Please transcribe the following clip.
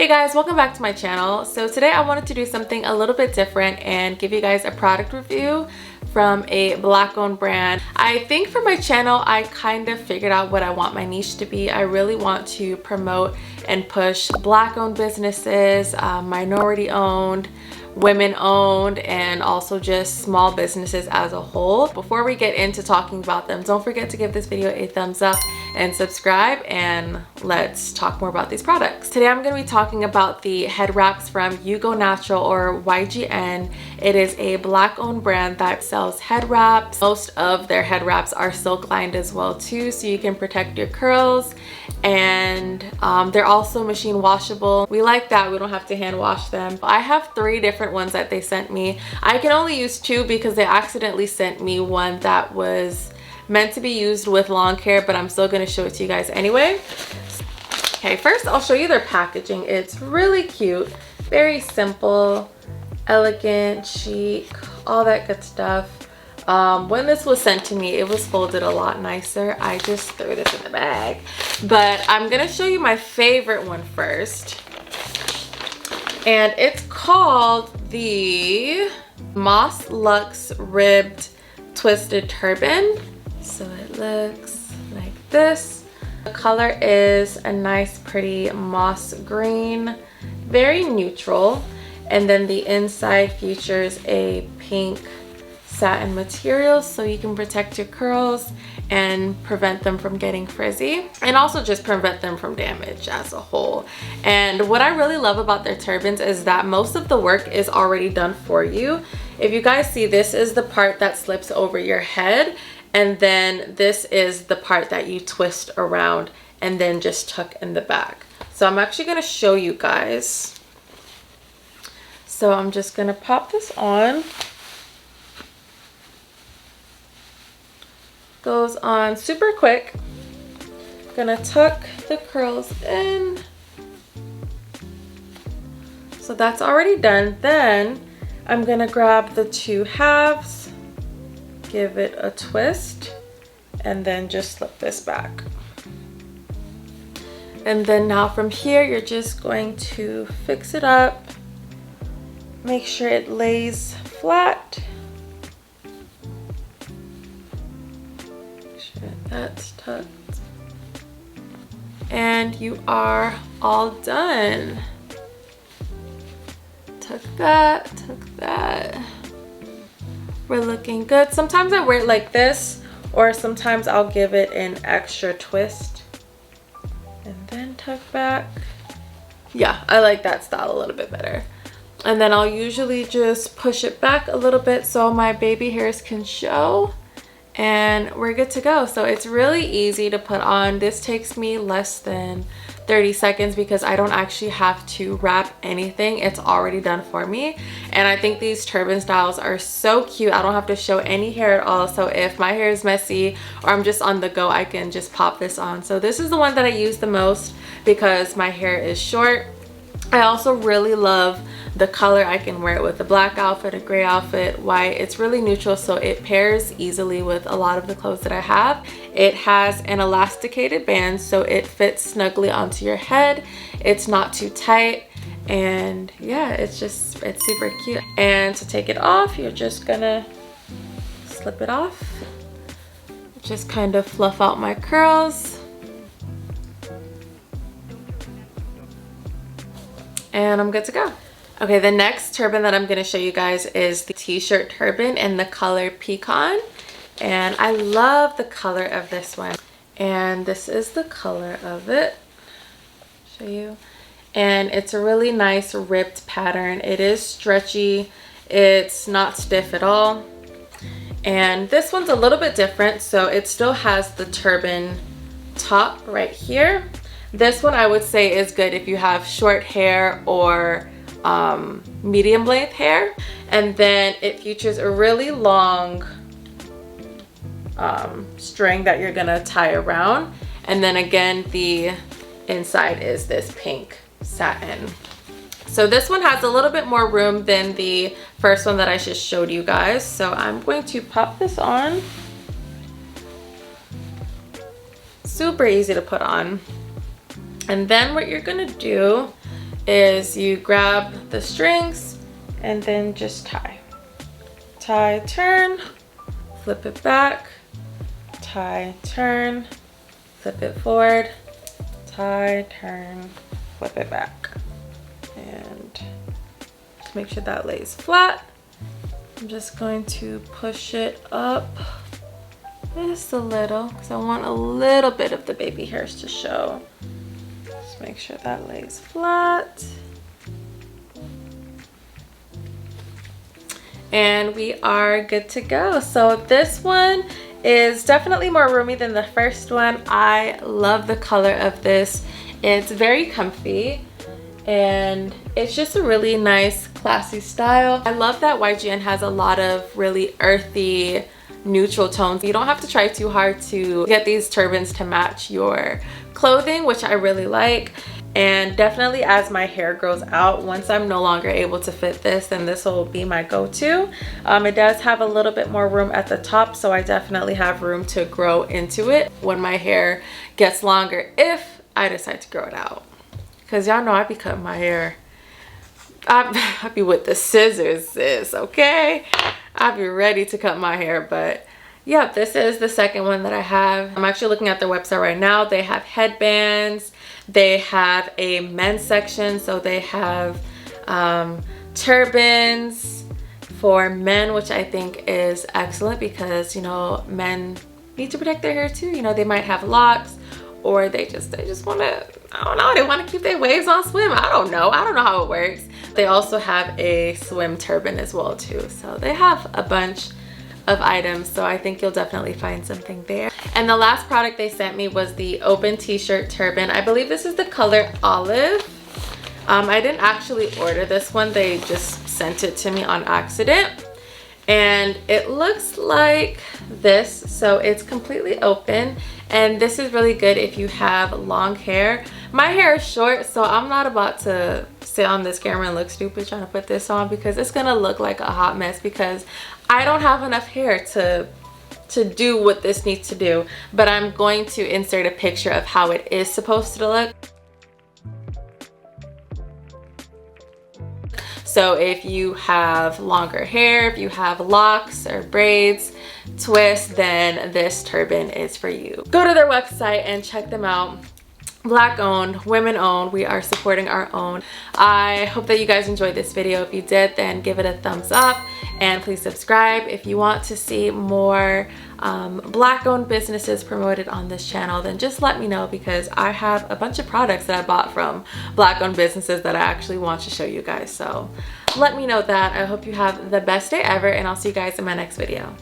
Hey guys, welcome back to my channel. So today I wanted to do something a little bit different and give you guys a product review from a black owned brand. I think for my channel I kind of figured out what I want my niche to be. I really want to promote and push black owned businesses, minority owned, women owned, and also just small businesses as a whole. Before we get into talking about them, don't forget to give this video a thumbs up and subscribe, and let's talk more about these products. Today I'm going to be talking about the head wraps from You Go Natural, or YGN. It is a black owned brand that sells head wraps. Most of their head wraps are silk lined as well too, so you can protect your curls, and they're also machine washable. We like that, we don't have to hand wash them. I have 3 different ones that they sent me. I can only use 2 because they accidentally sent me one that was meant to be used with long hair, but I'm still going to show it to you guys anyway. Okay, first I'll show you their packaging. It's really cute, very simple, elegant, chic, all that good stuff. When this was sent to me, it was folded a lot nicer. I just threw this in the bag, but I'm gonna show you my favorite one first, and it's called the Moss Luxe Ribbed Twisted Turban. So it looks like this. The color is a nice pretty moss green, very neutral, and then the inside features a pink satin material so you can protect your curls and prevent them from getting frizzy, and also just prevent them from damage as a whole. And what I really love about their turbans is that most of the work is already done for you. If you guys see, this is the part that slips over your head, and then this is the part that you twist around and then just tuck in the back. So I'm actually going to show you guys. So I'm just going to pop this on. Goes on super quick. Gonna tuck the curls in. So that's already done. Then I'm gonna grab the 2 halves, give it a twist, and then just slip this back. And then now from here, you're just going to fix it up, make sure it lays flat. That's tucked, and you are all done. Tuck that, tuck that. We're looking good. Sometimes I wear it like this, or sometimes I'll give it an extra twist and then tuck back. Yeah, I like that style a little bit better. And then I'll usually just push it back a little bit so my baby hairs can show, and we're good to go. So it's really easy to put on. This takes me less than 30 seconds because I don't actually have to wrap anything. It's already done for me. And I think these turban styles are so cute. I don't have to show any hair at all. So if my hair is messy or I'm just on the go, I can just pop this on. So this is the one that I use the most because my hair is short. I also really love the color. I can wear it with a black outfit, a gray outfit, white. It's really neutral, so it pairs easily with a lot of the clothes that I have. It has an elasticated band, so it fits snugly onto your head. It's not too tight, and yeah, it's super cute. And to take it off, you're just gonna slip it off. Just kind of fluff out my curls. And I'm good to go. Okay, the next turban that I'm going to show you guys is the t-shirt turban in the color Pecan. And I love the color of this one. And this is the color of it. Show you. And it's a really nice ribbed pattern. It is stretchy. It's not stiff at all. And this one's a little bit different. So it still has the turban top right here. This one I would say is good if you have short hair or medium length hair. And then it features a really long string that you're gonna tie around. And then again, the inside is this pink satin. So this one has a little bit more room than the first one that I just showed you guys. So I'm going to pop this on. Super easy to put on. And then what you're gonna do is you grab the strings and then just tie. Tie, turn, flip it back, tie, turn, flip it forward, tie, turn, flip it back. And just make sure that lays flat. I'm just going to push it up just a little because I want a little bit of the baby hairs to show. Just make sure that lays flat. And we are good to go. So this one is definitely more roomy than the first one. I love the color of this. It's very comfy and it's just a really nice classy style. I love that YGN has a lot of really earthy neutral tones. You don't have to try too hard to get these turbans to match your clothing, which I really like. And definitely as my hair grows out, once I'm no longer able to fit this, then this will be my go-to. It does have a little bit more room at the top, so I definitely have room to grow into it when my hair gets longer, if I decide to grow it out. Because y'all know I be cutting my hair. I be with the scissors, sis, okay? I be ready to cut my hair, but yeah, this is the second one that I have. I'm actually looking at their website right now. They have headbands. They have a men's section, so they have turbans for men, which I think is excellent because, you know, men need to protect their hair too. You know, they might have locks, or they just want to, I don't know, they want to keep their waves on swim. I don't know how it works. They also have a swim turban as well too. So they have a bunch of items, so I think you'll definitely find something there. And the last product they sent me was the open t-shirt turban. I believe this is the color olive. I didn't actually order this one, they just sent it to me on accident. And it looks like this, so it's completely open, and this is really good if you have long hair. My hair is short, so I'm not about to sit on this camera and look stupid trying to put this on, because it's gonna look like a hot mess because I don't have enough hair to do what this needs to do. But I'm going to insert a picture of how it is supposed to look. So if you have longer hair, if you have locks or braids, twists, then this turban is for you. Go to their website and check them out. Black owned, women owned, we are supporting our own. I hope that you guys enjoyed this video. If you did, then give it a thumbs up and please subscribe. If you want to see more black owned businesses promoted on this channel, then just let me know, because I have a bunch of products that I bought from black owned businesses that I actually want to show you guys. So let me know that. I hope you have the best day ever, and I'll see you guys in my next video.